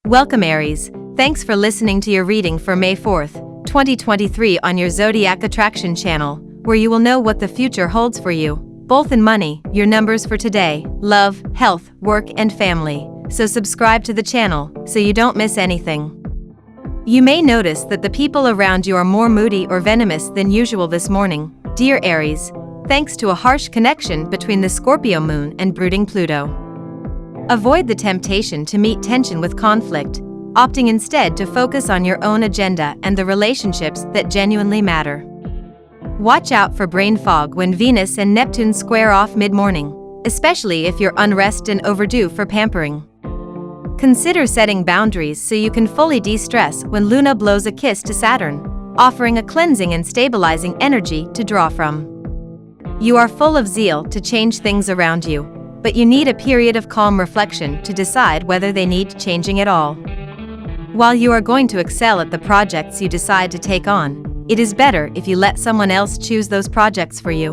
Welcome Aries, thanks for listening to your reading for May 4th, 2023 on your Zodiac Attraction channel, where you will know what the future holds for you, both in money, your numbers for today, love, health, work and family. So subscribe to the channel, so you don't miss anything. You may notice that the people around you are more moody or venomous than usual this morning, dear Aries, thanks to a harsh connection between the Scorpio moon and brooding Pluto. Avoid the temptation to meet tension with conflict, opting instead to focus on your own agenda and the relationships that genuinely matter. Watch out for brain fog when Venus and Neptune square off mid-morning, especially if you're unrested and overdue for pampering. Consider setting boundaries so you can fully de-stress when Luna blows a kiss to Saturn, offering a cleansing and stabilizing energy to draw from. You are full of zeal to change things around you, but you need a period of calm reflection to decide whether they need changing at all. While you are going to excel at the projects you decide to take on, it is better if you let someone else choose those projects for you.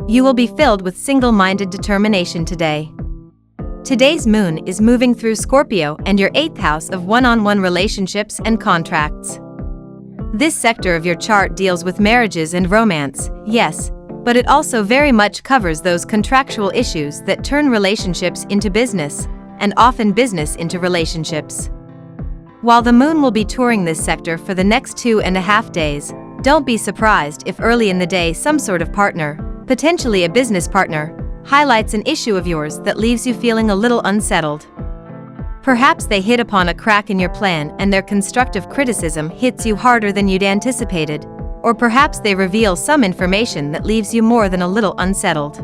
You will be filled with single-minded determination today. Today's moon is moving through Scorpio and your 8th house of one-on-one relationships and contracts. This sector of your chart deals with marriages and romance, yes, but it also very much covers those contractual issues that turn relationships into business, and often business into relationships. While the moon will be touring this sector for the next 2.5 days, don't be surprised if early in the day some sort of partner, potentially a business partner, highlights an issue of yours that leaves you feeling a little unsettled. Perhaps they hit upon a crack in your plan and their constructive criticism hits you harder than you'd anticipated. Or perhaps they reveal some information that leaves you more than a little unsettled.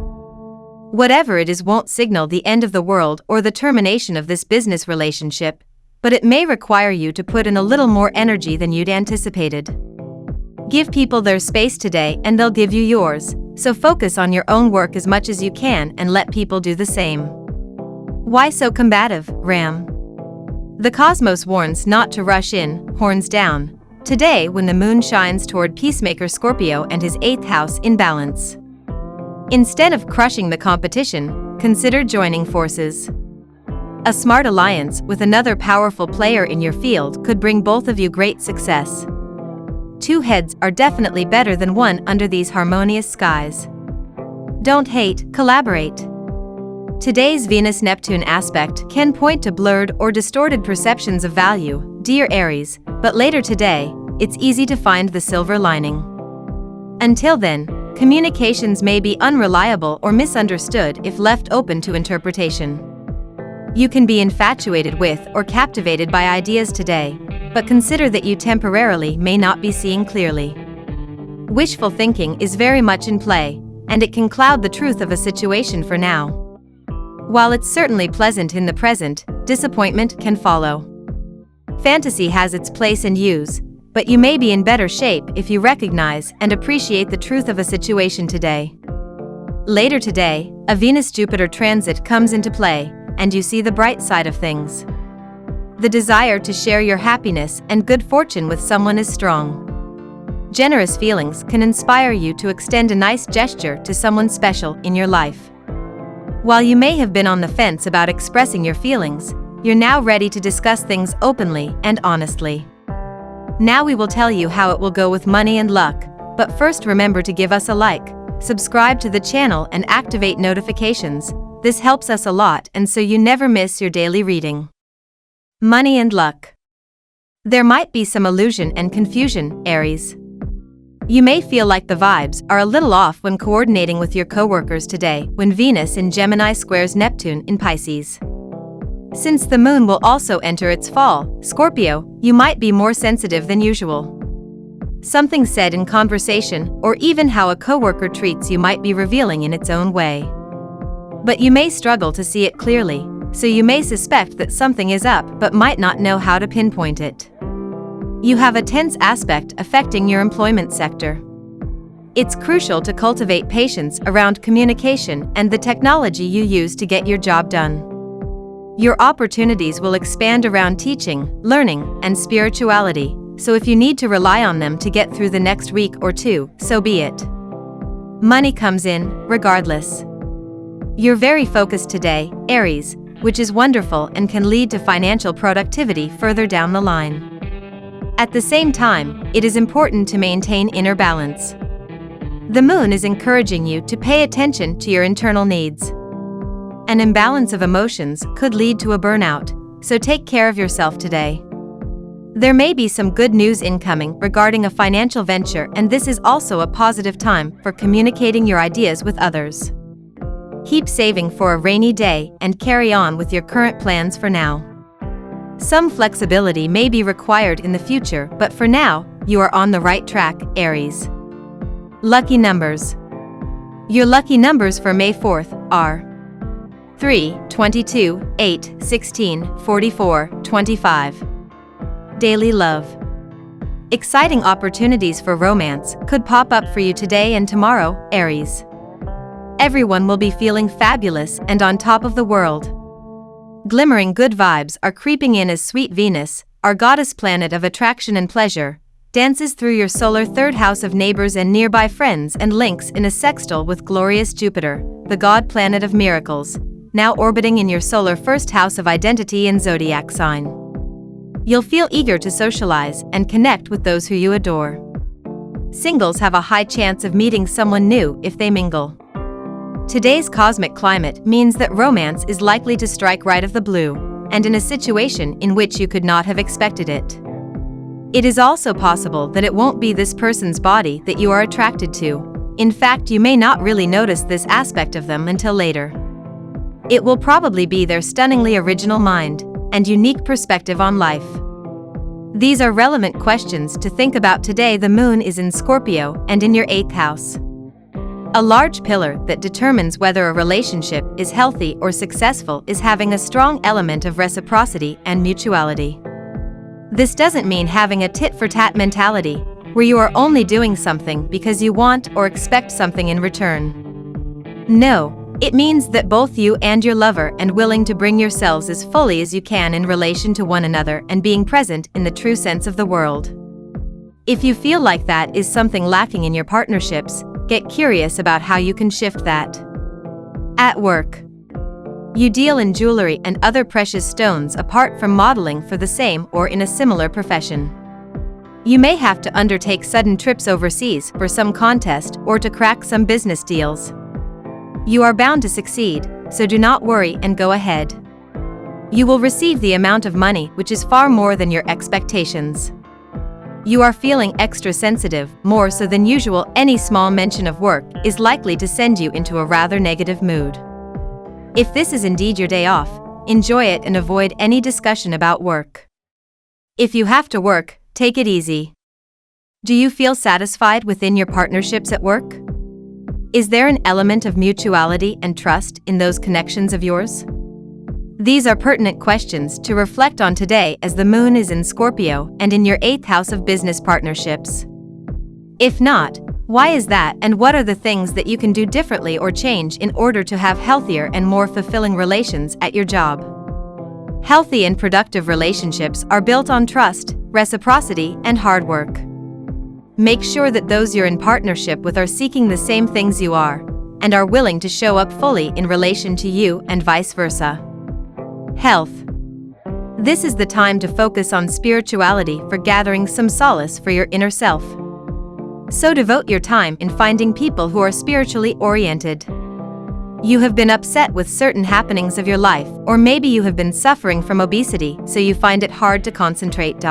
Whatever it is won't signal the end of the world or the termination of this business relationship, but it may require you to put in a little more energy than you'd anticipated. Give people their space today and they'll give you yours, so focus on your own work as much as you can and let people do the same. Why so combative, Ram? The cosmos warns not to rush in, horns down, today when the moon shines toward Peacemaker Scorpio and his 8th house in balance. Instead of crushing the competition, consider joining forces. A smart alliance with another powerful player in your field could bring both of you great success. Two heads are definitely better than one under these harmonious skies. Don't hate, collaborate. Today's Venus-Neptune aspect can point to blurred or distorted perceptions of value, dear Aries, but later today, it's easy to find the silver lining. Until then, communications may be unreliable or misunderstood if left open to interpretation. You can be infatuated with or captivated by ideas today, but consider that you temporarily may not be seeing clearly. Wishful thinking is very much in play, and it can cloud the truth of a situation for now. While it's certainly pleasant in the present, disappointment can follow. Fantasy has its place and use, but you may be in better shape if you recognize and appreciate the truth of a situation today. Later today, a Venus-Jupiter transit comes into play, and you see the bright side of things. The desire to share your happiness and good fortune with someone is strong. Generous feelings can inspire you to extend a nice gesture to someone special in your life. While you may have been on the fence about expressing your feelings, you're now ready to discuss things openly and honestly. Now we will tell you how it will go with money and luck, but first remember to give us a like, subscribe to the channel and activate notifications. This helps us a lot and so you never miss your daily reading. Money and luck. There might be some illusion and confusion, Aries. You may feel like the vibes are a little off when coordinating with your coworkers today when Venus in Gemini squares Neptune in Pisces. Since the moon will also enter its fall, Scorpio, you might be more sensitive than usual. Something said in conversation or even how a coworker treats you might be revealing in its own way. But you may struggle to see it clearly, so you may suspect that something is up but might not know how to pinpoint it. You have a tense aspect affecting your employment sector. It's crucial to cultivate patience around communication and the technology you use to get your job done. Your opportunities will expand around teaching, learning, and spirituality, so if you need to rely on them to get through the next week or two, so be it. Money comes in, regardless. You're very focused today, Aries, which is wonderful and can lead to financial productivity further down the line. At the same time, it is important to maintain inner balance. The moon is encouraging you to pay attention to your internal needs. An imbalance of emotions could lead to a burnout, so take care of yourself today. There may be some good news incoming regarding a financial venture, and this is also a positive time for communicating your ideas with others. Keep saving for a rainy day and carry on with your current plans for now. Some flexibility may be required in the future, but for now, you are on the right track, Aries. Lucky numbers. Your lucky numbers for May 4th are 3, 22, 8, 16, 44, 25. Daily love. Exciting opportunities for romance could pop up for you today and tomorrow, Aries. Everyone will be feeling fabulous and on top of the world. Glimmering good vibes are creeping in as sweet Venus, our goddess planet of attraction and pleasure, dances through your solar third house of neighbors and nearby friends and links in a sextile with glorious Jupiter, the god planet of miracles, now orbiting in your solar first house of identity and zodiac sign. You'll feel eager to socialize and connect with those who you adore. Singles have a high chance of meeting someone new if they mingle. Today's cosmic climate means that romance is likely to strike right of the blue, and in a situation in which you could not have expected it. It is also possible that it won't be this person's body that you are attracted to. In fact, you may not really notice this aspect of them until later. It will probably be their stunningly original mind and unique perspective on life. These are relevant questions to think about today. The moon is in Scorpio and in your 8th house. A large pillar that determines whether a relationship is healthy or successful is having a strong element of reciprocity and mutuality. This doesn't mean having a tit-for-tat mentality, where you are only doing something because you want or expect something in return. No, it means that both you and your lover are willing to bring yourselves as fully as you can in relation to one another and being present in the true sense of the word. If you feel like that is something lacking in your partnerships, get curious about how you can shift that. At work. You deal in jewelry and other precious stones apart from modeling for the same or in a similar profession. You may have to undertake sudden trips overseas for some contest or to crack some business deals. You are bound to succeed, so do not worry and go ahead. You will receive the amount of money which is far more than your expectations. You are feeling extra sensitive, more so than usual. Any small mention of work is likely to send you into a rather negative mood. If this is indeed your day off, enjoy it and avoid any discussion about work. If you have to work, take it easy. Do you feel satisfied within your partnerships at work? Is there an element of mutuality and trust in those connections of yours? These are pertinent questions to reflect on today as the moon is in Scorpio and in your 8th house of business partnerships. If not, why is that, and what are the things that you can do differently or change in order to have healthier and more fulfilling relations at your job? Healthy and productive relationships are built on trust, reciprocity, and hard work. Make sure that those you're in partnership with are seeking the same things you are, and are willing to show up fully in relation to you and vice versa. Health. This is the time to focus on spirituality for gathering some solace for your inner self. So devote your time in finding people who are spiritually oriented. You have been upset with certain happenings of your life, or maybe you have been suffering from obesity, so you find it hard to concentrate.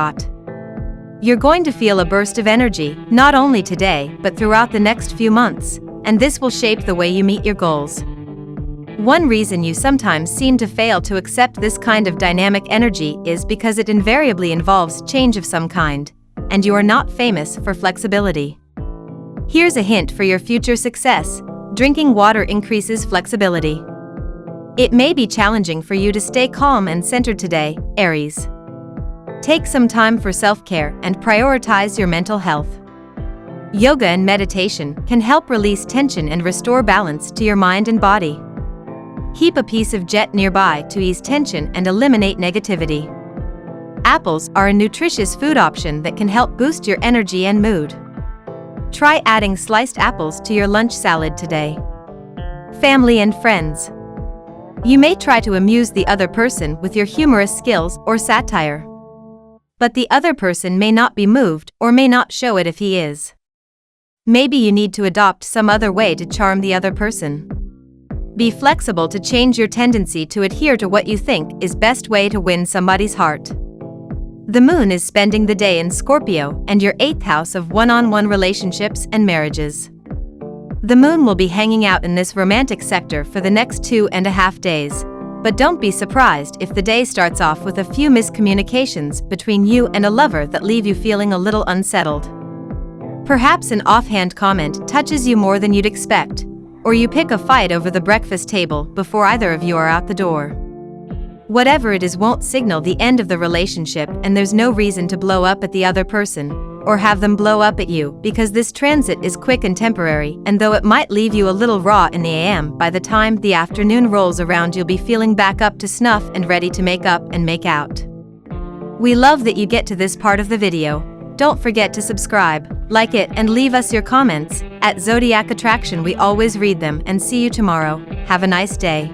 You're going to feel a burst of energy, not only today, but throughout the next few months, and this will shape the way you meet your goals. One reason you sometimes seem to fail to accept this kind of dynamic energy is because it invariably involves change of some kind, and you are not famous for flexibility. Here's a hint for your future success: drinking water increases flexibility. It may be challenging for you to stay calm and centered today, Aries. Take some time for self-care and prioritize your mental health. Yoga and meditation can help release tension and restore balance to your mind and body. Keep a piece of jet nearby to ease tension and eliminate negativity. Apples are a nutritious food option that can help boost your energy and mood. Try adding sliced apples to your lunch salad today. Family and friends. You may try to amuse the other person with your humorous skills or satire. But the other person may not be moved or may not show it if he is. Maybe you need to adopt some other way to charm the other person. Be flexible to change your tendency to adhere to what you think is best way to win somebody's heart. The moon is spending the day in Scorpio and your 8th house of one-on-one relationships and marriages. The moon will be hanging out in this romantic sector for the next 2.5 days, but don't be surprised if the day starts off with a few miscommunications between you and a lover that leave you feeling a little unsettled. Perhaps an offhand comment touches you more than you'd expect, or you pick a fight over the breakfast table before either of you are out the door. Whatever it is won't signal the end of the relationship, and there's no reason to blow up at the other person, or have them blow up at you, because this transit is quick and temporary, and though it might leave you a little raw in the AM, by the time the afternoon rolls around you'll be feeling back up to snuff and ready to make up and make out. We love that you get to this part of the video. Don't forget to subscribe, like it, and leave us your comments. At Zodiac Attraction we always read them, and see you tomorrow. Have a nice day.